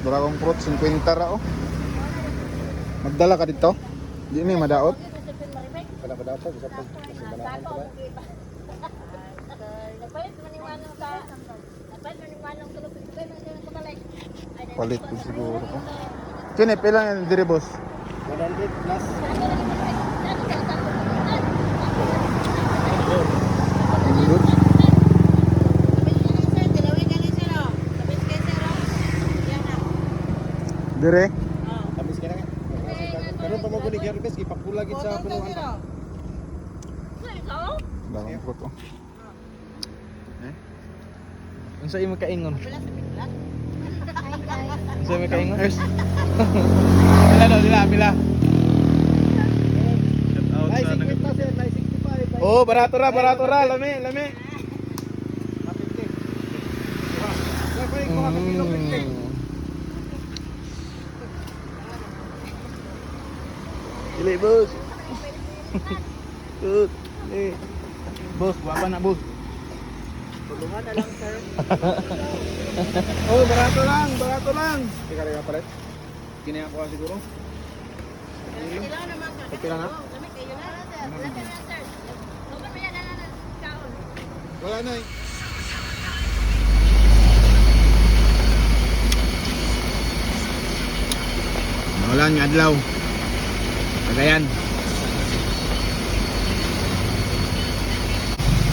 Dragon fruit 50 ra oh. Magdala ka dito? Di ni madaot. Kada madaot sa isa pa kasi banahan ko ba. Palit ko siguro ko. Kini pila yan dire boss? 100 plus. Good. Dire? Tamis ka na nga. Karon pa mo guni harvest ipakula gid sa punuan pa. Dragon fruit oh. Unsa imo kaingon? Unsa imo kaingon? Pila daw pila. Shout out Ay sa 50 sir, ay 65. Oh, barato ra, lami. Sir, pwede ko ka kilo 50. Dili, boss. Good. Eh. Boss, buwa na, boss. Tulungan na lang sir. Oh, barato lang. Ika rin palit. Kini ako siguro. Pila na? Wala na eh. Wala nga adlaw. Kagayan.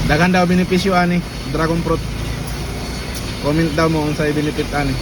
Daghan daw benepisyo ani, dragon fruit. Comment daw mo kung sa benefit ani.